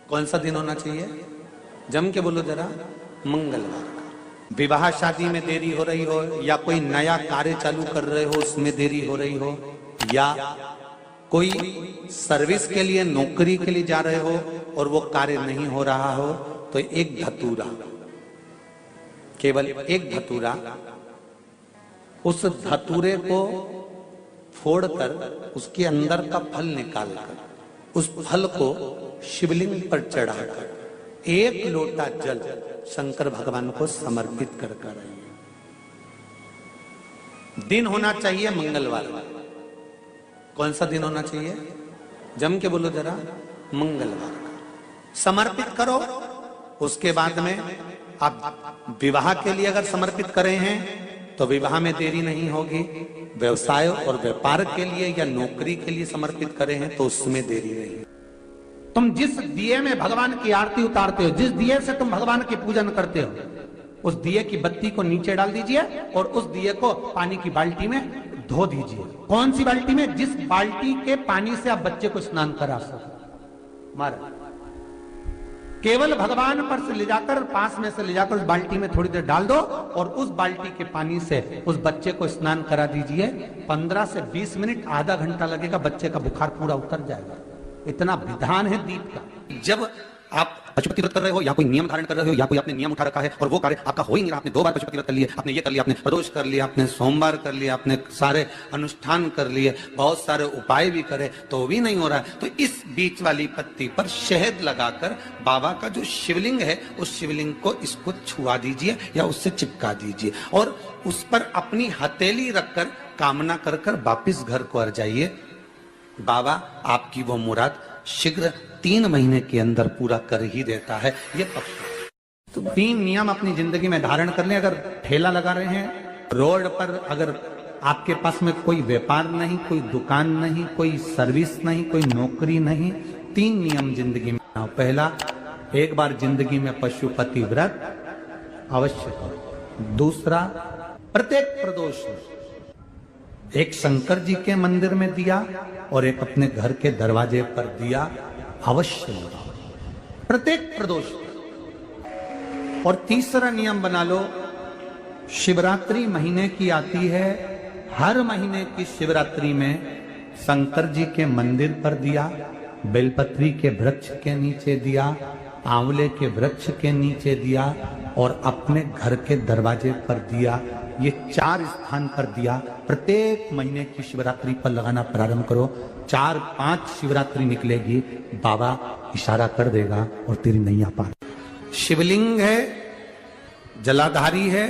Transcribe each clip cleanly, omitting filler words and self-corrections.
कौन सा दिन होना चाहिए? जम के बोलो जरा, मंगलवार का। विवाह शादी में देरी हो रही हो, या कोई नया कार्य चालू कर रहे हो उसमें देरी हो रही हो, या कोई सर्विस के लिए नौकरी के लिए जा रहे हो और वो कार्य नहीं हो रहा हो, तो एक धतूरा, केवल एक धतूरा, उस धतूरे को फोड़कर उसके अंदर का फल निकालकर उस फल को शिवलिंग पर चढ़ाकर एक लोटा जल शंकर भगवान को समर्पित कर आइए। दिन होना चाहिए मंगलवार। कौन सा दिन होना चाहिए? जम के बोलो जरा, मंगलवार का समर्पित करो। उसके बाद में आप विवाह के लिए अगर समर्पित करे हैं तो विवाह में देरी नहीं होगी। व्यवसाय और व्यापार के लिए या नौकरी के लिए समर्पित करे हैं तो उसमें देरी नहीं। तुम जिस दिए में भगवान की आरती उतारते हो, जिस दिए से तुम भगवान की पूजन करते हो, उस दिए की बत्ती को नीचे डाल दीजिए और उस दिए को पानी की बाल्टी में धो दीजिए। कौन सी बाल्टी में? जिस बाल्टी के पानी से आप बच्चे को स्नान करा सको। महाराज केवल भगवान पर से ले जाकर, पास में से ले जाकर उस बाल्टी में थोड़ी देर डाल दो और उस बाल्टी के पानी से उस बच्चे को स्नान करा दीजिए। 15 से 20 मिनट, आधा घंटा लगेगा, बच्चे का बुखार पूरा उतर जाएगा। इतना विधान है दीप का। जब आप पशुपति व्रत कर रहे हो या कोई नियम धारण कर रहे हो या कोई आपने नियम उठा रखा है और वो कार्य आपका हो ही नहीं रहा, आपने 2 बार पशुपति व्रत कर लिए, आपने ये कर लिया, आपने प्रदोष कर लिया, आपने सोमवार कर लिया, आपने सारे अनुष्ठान कर लिए, बहुत सारे उपाय भी करे तो भी नहीं हो रहा है, तो इस बीच वाली पत्ती पर शहद लगाकर बाबा का जो शिवलिंग है उस शिवलिंग को इसको छुआ दीजिए या उससे चिपका दीजिए और उस पर अपनी हथेली रखकर कामना कर कर वापिस घर को आ जाइए। बाबा आपकी वो मुराद शीघ्र 3 महीने के अंदर पूरा कर ही देता है। ये पक्का। तो 3 नियम अपनी जिंदगी में धारण कर लें। अगर ठेला लगा रहे हैं रोड पर, अगर आपके पास में कोई व्यापार नहीं, कोई दुकान नहीं, कोई सर्विस नहीं, कोई नौकरी नहीं, 3 नियम जिंदगी में। पहला, एक बार जिंदगी में पशुपति व्रत अवश्य करो। दूसरा, प्रत्येक प्रदोष एक शंकर जी के मंदिर में दिया और एक अपने घर के दरवाजे पर दिया अवश्य लगाओ, प्रत्येक प्रदोष। और तीसरा नियम बना लो, शिवरात्रि महीने की आती है, हर महीने की शिवरात्रि में शंकर जी के मंदिर पर दिया, बेलपत्री के वृक्ष के नीचे दिया, आंवले के वृक्ष के नीचे दिया और अपने घर के दरवाजे पर दिया। ये 4 स्थान पर दिया। प्रत्येक महीने की शिवरात्रि पर लगाना प्रारंभ करो। 4-5 शिवरात्रि निकलेगी, बाबा इशारा कर देगा और तेरी नैया पार। शिवलिंग है, जलाधारी है,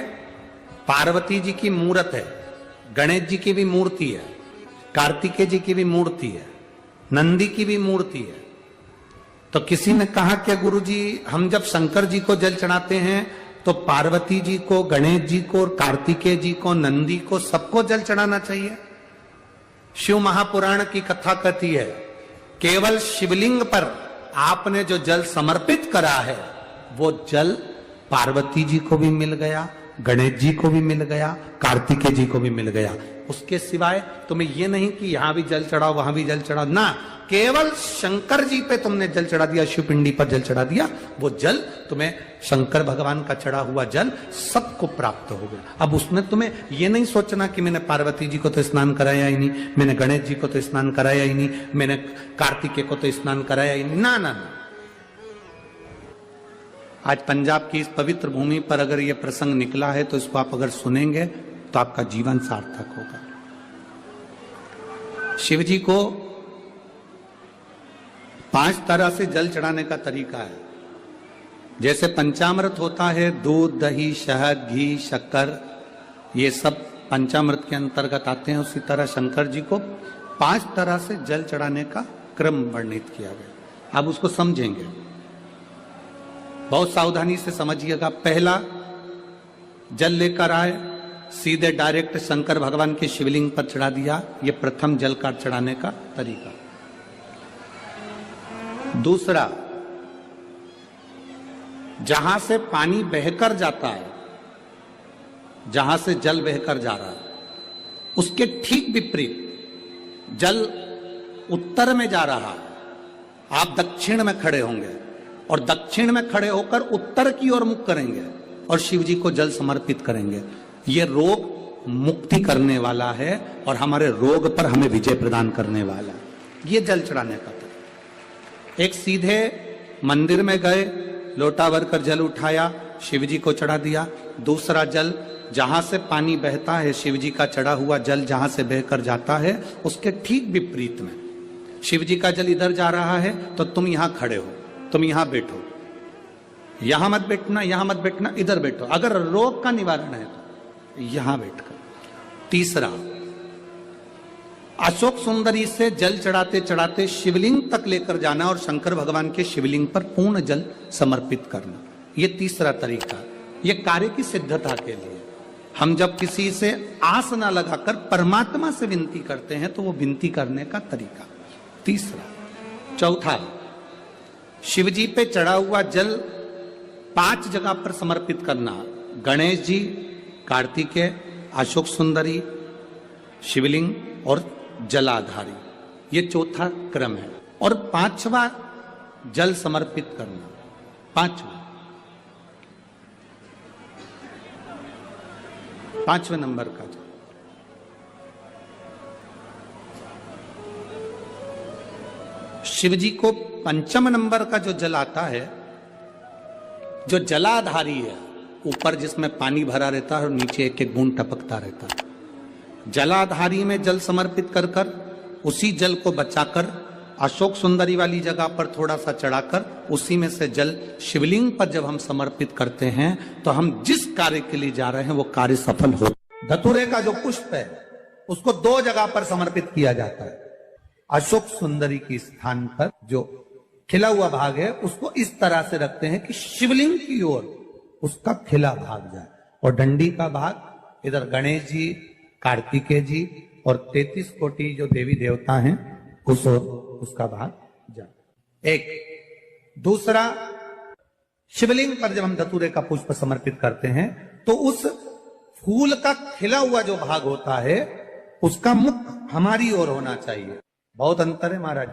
पार्वती जी की मूर्त है, गणेश जी की भी मूर्ति है, कार्तिकेय जी की भी मूर्ति है, नंदी की भी मूर्ति है। तो किसी ने कहा कि गुरुजी हम जब शंकर जी को जल चढ़ाते हैं तो पार्वती जी को, गणेश जी को, कार्तिकेय जी को, नंदी को, सबको जल चढ़ाना चाहिए। शिव महापुराण की कथा कहती है केवल शिवलिंग पर आपने जो जल समर्पित करा है वो जल पार्वती जी को भी मिल गया, गणेश जी को भी मिल गया, कार्तिकेय जी को भी मिल गया। उसके सिवाय तुम्हें ये नहीं कि यहां भी जल चढ़ाओ वहां भी जल चढ़ाओ, ना, केवल शंकर जी पे तुमने जल चढ़ा दिया, शिव पिंडी पर जल चढ़ा दिया, वो जल तुम्हें शंकर भगवान का चढ़ा हुआ जल सबको प्राप्त हो गया। अब उसमें तुम्हें ये नहीं सोचना कि मैंने पार्वती जी को तो स्नान कराया ही नहीं, मैंने गणेश जी को तो स्नान कराया ही नहीं, मैंने कार्तिकेय को तो स्नान कराया ही नहीं, ना ना ना। आज पंजाब की इस पवित्र भूमि पर अगर ये प्रसंग निकला है तो इसको आप अगर सुनेंगे तो आपका जीवन सार्थक होगा। शिव जी को 5 तरह से जल चढ़ाने का तरीका है। जैसे पंचामृत होता है, दूध, दही, शहद, घी, शक्कर, ये सब पंचामृत के अंतर्गत आते हैं, उसी तरह शंकर जी को 5 तरह से जल चढ़ाने का क्रम वर्णित किया गया। अब उसको समझेंगे, बहुत सावधानी से समझिएगा। पहला, जल लेकर आए, सीधे डायरेक्ट शंकर भगवान के शिवलिंग पर चढ़ा दिया, ये प्रथम जल का चढ़ाने का तरीका। दूसरा, जहां से पानी बहकर जाता है, जहां से जल बहकर जा रहा है उसके ठीक विपरीत जल उत्तर में जा रहा है, आप दक्षिण में खड़े होंगे, और दक्षिण में खड़े होकर उत्तर की ओर मुख करेंगे और शिव जी को जल समर्पित करेंगे। ये रोग मुक्ति करने वाला है और हमारे रोग पर हमें विजय प्रदान करने वाला है। ये जल चढ़ाने का तरीका। एक सीधे मंदिर में गए, लोटा भर कर जल उठाया, शिव जी को चढ़ा दिया। दूसरा जल जहां से पानी बहता है, शिव जी का चढ़ा हुआ जल जहां से बहकर जाता है, उसके ठीक विपरीत में शिव जी का जल इधर जा रहा है तो तुम यहां खड़े हो, तुम यहां बैठो, यहां मत बैठना, यहां मत बैठना, इधर बैठो। अगर रोग का निवारण है तो यहां बैठकर। तीसरा, अशोक सुंदरी से जल चढ़ाते चढ़ाते शिवलिंग तक लेकर जाना और शंकर भगवान के शिवलिंग पर पूर्ण जल समर्पित करना। ये तीसरा तरीका। ये कार्य की सिद्धता के लिए। हम जब किसी से आस ना लगाकर परमात्मा से विनती करते हैं तो वो विनती करने का तरीका। तीसरा। चौथा, शिव जी पे चढ़ा हुआ जल 5 जगह पर समर्पित करना। गणेश जी, कार्तिकेय, अशोक सुंदरी, शिवलिंग और जलाधारी। ये चौथा क्रम है। और 5वां जल समर्पित करना। 5वें नंबर का जल। शिव जी को 5म नंबर का जो जल आता है, जो जलाधारी है, ऊपर जिसमें पानी भरा रहता है और नीचे एक एक बूंद टपकता रहता है, जलाधारी में जल समर्पित कर कर उसी जल को बचाकर अशोक सुंदरी वाली जगह पर थोड़ा सा चढ़ाकर उसी में से जल शिवलिंग पर जब हम समर्पित करते हैं तो हम जिस कार्य के लिए जा रहे हैं वो कार्य सफल हो। धतूरे का जो पुष्प है उसको 2 जगह पर समर्पित किया जाता है। अशोक सुंदरी के स्थान पर जो खिला हुआ भाग है उसको इस तरह से रखते हैं कि शिवलिंग की ओर उसका खिला भाग जाए, और डंडी का भाग इधर गणेश जी, कार्तिकेय जी और 33 कोटि जो देवी देवता हैं उस ओर उसका भाग जाए। एक। दूसरा, शिवलिंग पर जब हम धतूरे का पुष्प समर्पित करते हैं तो उस फूल का खिला हुआ जो भाग होता है उसका मुख हमारी ओर होना चाहिए। बहुत अंतर है महाराज।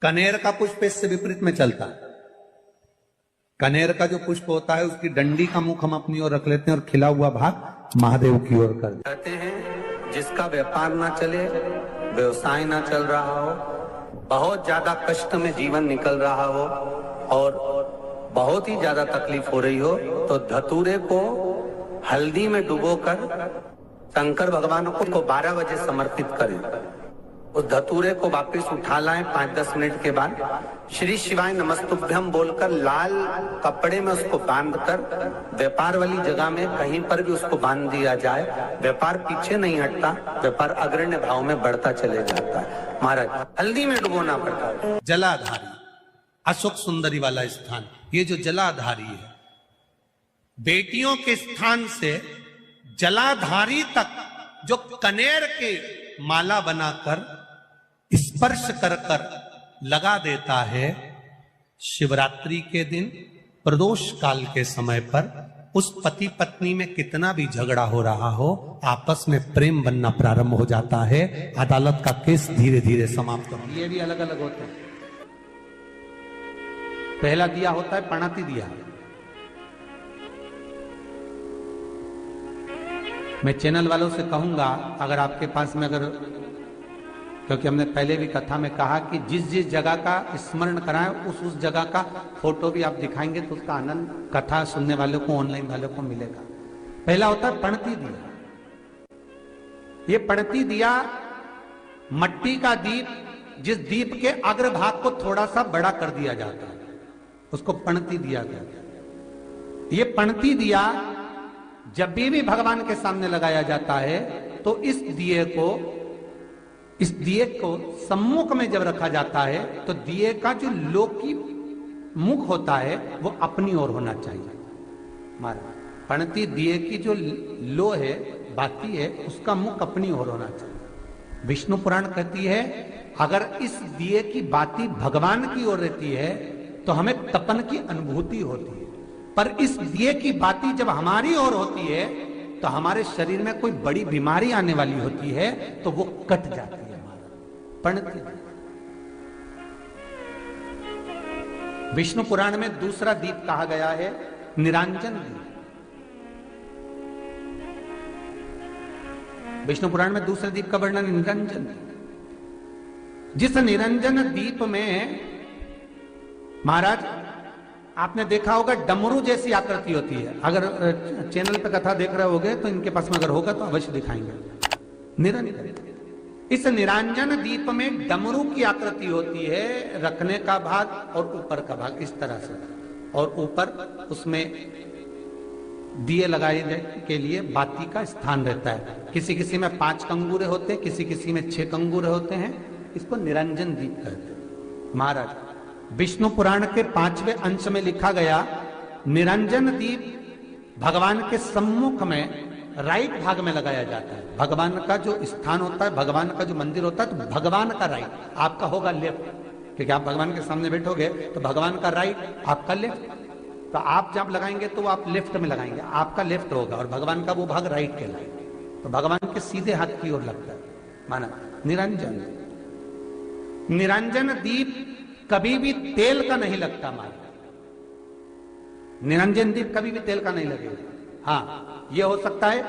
कनेर का पुष्प इससे विपरीत में चलता है। कनेर का जो पुष्प होता है उसकी डंडी का मुख हम अपनी ओर रख लेते हैं और खिला हुआ भाग महादेव की ओर कर देते हैं। जिसका व्यापार ना चले, व्यवसाय ना चल रहा हो, बहुत ज्यादा कष्ट में जीवन निकल रहा हो और बहुत ही ज्यादा तकलीफ हो रही हो, तो धतूरे को हल्दी में डुबोकर शंकर भगवान को 12 बजे समर्पित करें। उस धतूरे को वापस उठा लाएं 5-10 मिनट के बाद, श्री शिवाय नमस्तुभ्यम बोलकर लाल कपड़े में उसको बांधकर व्यापार वाली जगह में कहीं पर भी उसको बांध दिया जाए। व्यापार पीछे नहीं हटता, व्यापार अग्रण्य भाव में बढ़ता चले जाता है। महाराज, हल्दी में डुबोना पड़ता है। जलाधारी, अशोक सुंदरी वाला स्थान, ये जो जलाधारी है, बेटियों के स्थान से जलाधारी तक जो कनेर के माला बनाकर स्पर्श कर कर लगा देता है, शिवरात्रि के दिन प्रदोष काल के समय पर उस पति पत्नी में कितना भी झगड़ा हो रहा हो, आपस में प्रेम बनना प्रारंभ हो जाता है। अदालत का केस धीरे धीरे समाप्त हो। ये भी अलग अलग होते हैं। पहला दिया होता है पणाती दिया। मैं चैनल वालों से कहूंगा, अगर आपके पास में अगर, क्योंकि हमने पहले भी कथा में कहा कि जिस जिस जगह का स्मरण कराएं उस जगह का फोटो भी आप दिखाएंगे तो उसका आनंद कथा सुनने वालों को, ऑनलाइन वालों को मिलेगा। पहला होता है पणती दिया। ये पणती दिया मट्टी का दीप, जिस दीप के अग्रभाग को थोड़ा सा बड़ा कर दिया जाता है, उसको पणती दिया गया। ये पणती दिया जब भी भगवान के सामने लगाया जाता है तो इस दिए को सम्मुख में जब रखा जाता है तो दिए का जो लौकी मुख होता है वो अपनी ओर होना चाहिए। महाराज, पणती दिए की जो लो है, बाती है, उसका मुख अपनी ओर होना चाहिए। विष्णु पुराण कहती है अगर इस दिए की बाती भगवान की ओर रहती है तो हमें तपन की अनुभूति होती है, पर इस दिए की बाती जब हमारी ओर होती है तो हमारे शरीर में कोई बड़ी बीमारी आने वाली होती है तो वो कट जाती है। पणती विष्णु पुराण में दूसरा दीप कहा गया है निरंजन दीप। विष्णु पुराण में दूसरे दीप का वर्णन निरंजन दीप। जिस निरंजन दीप में महाराज आपने देखा होगा डमरू जैसी आकृति होती है। अगर चैनल पे कथा देख रहे होगे तो इनके पास में अगर होगा तो अवश्य दिखाएंगे। निरंजन, इस निरंजन दीप में डमरू की आकृति होती है, रखने का भाग और ऊपर का भाग इस तरह से, और ऊपर उसमें दिए लगाए के लिए बाती का स्थान रहता है। किसी किसी में 5 कंगूरे होते हैं, किसी किसी में 6 कंगूरे होते हैं। इसको निरंजन दीप कहते हैं। महाराज विष्णु पुराण के 5वें अंश में लिखा गया निरंजन दीप भगवान के सम्मुख में राइट भाग में लगाया जाता है। भगवान का जो स्थान होता है, भगवान का जो मंदिर होता है, तो भगवान का राइट, आपका होगा लेफ्ट, क्योंकि आप भगवान के सामने बैठोगे तो भगवान का राइट, आपका लेफ्ट। तो आप जब लगाएंगे तो आप लेफ्ट में लगाएंगे, आपका लेफ्ट होगा और भगवान का वो भाग राइट कहलाएगा। तो भगवान के सीधे हाथ की ओर लगता है। माना निरंजन, निरंजन दीप कभी भी तेल का नहीं लगता। माना निरंजन दीप कभी भी तेल का नहीं लगेगा। हाँ, यह हो सकता है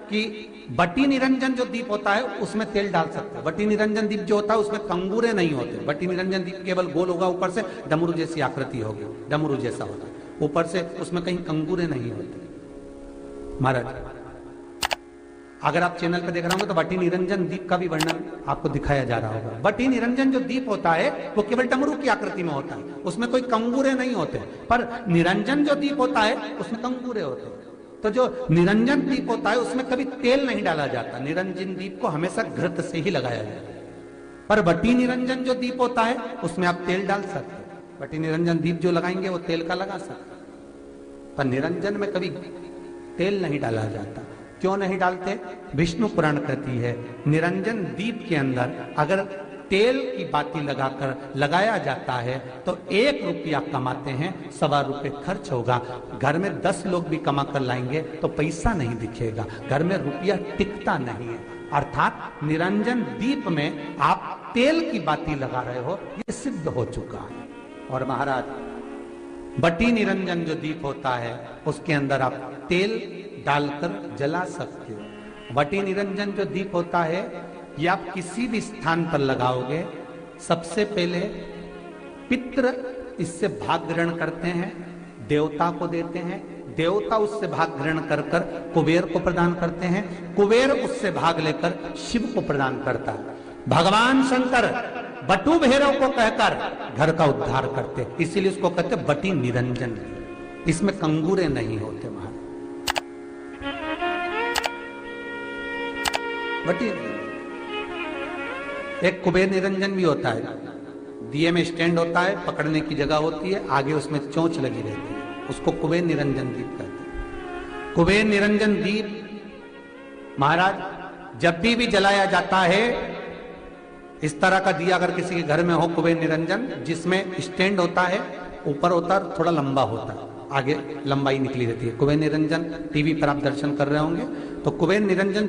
कि बटी निरंजन जो दीप होता है उसमें तेल डाल सकते हैं। बटी निरंजन दीप जो होता है उसमें कंगूरे नहीं होते। बटी निरंजन दीप केवल गोल होगा, ऊपर से डमरू जैसी आकृति होगी, डमरू जैसा होता है ऊपर से, उसमें कहीं कंगूरे नहीं होते। महाराज अगर आप चैनल पे देख रहे होंगे तो बटी निरंजन दीप का भी वर्णन आपको दिखाया जा रहा होगा। बटी निरंजन जो दीप होता है वो केवल डमरू की आकृति में होता है, उसमें कोई कंगूरे नहीं होते। पर निरंजन जो दीप होता है उसमें कंगूरे होते हैं। तो जो निरंजन दीप होता है उसमें कभी तेल नहीं डाला जाता। निरंजन दीप को हमेशा घृत से ही लगाया जाता है। पर बटी निरंजन जो दीप होता है उसमें आप तेल डाल सकते हैं। बटी निरंजन दीप जो लगाएंगे वो तेल का लगा सकते, पर निरंजन में कभी तेल नहीं डाला जाता। क्यों नहीं डालते? विष्णु पुराण कहती है निरंजन दीप के अंदर अगर तेल की बाती लगाकर लगाया जाता है तो 1 रुपया कमाते हैं, 1.25 रुपये खर्च होगा। घर में 10 लोग भी कमा कर लाएंगे तो पैसा नहीं दिखेगा, घर में रुपया टिकता नहीं है। अर्थात निरंजन दीप में आप तेल की बाती लगा रहे हो, ये सिद्ध हो चुका है। और महाराज बटी निरंजन जो दीप होता है उसके अंदर आप तेल डालकर जला सकते हो। बटी निरंजन जो दीप होता है ये आप किसी भी स्थान पर लगाओगे, सबसे पहले पितृ इससे भाग ग्रहण करते हैं, देवता को देते हैं, देवता उससे भाग ग्रहण कर कर कुबेर को प्रदान करते हैं, कुबेर उससे भाग लेकर शिव को प्रदान करता है। भगवान शंकर बटु भैरव को कहकर घर का उद्धार करते, इसीलिए उसको कहते बटी निरंजन। इसमें कंगूरे नहीं होते। महाराज बटी एक कुबेर निरंजन भी होता है, दिए में स्टैंड होता है, पकड़ने की जगह होती है, आगे उसमें चोंच लगी रहती है, उसको कुबेर निरंजन दीप कहते हैं। कुबेर निरंजन दीप महाराज जब भी जलाया जाता है, इस तरह का दिया अगर किसी के घर में हो कुबेर निरंजन, जिसमें स्टैंड होता है, ऊपर होता है, थोड़ा लंबा होता है, आगे लंबाई निकली रहती है। कुबेर निरंजन टीवी पर आप दर्शन कर रहे होंगे तो कुबेर निरंजन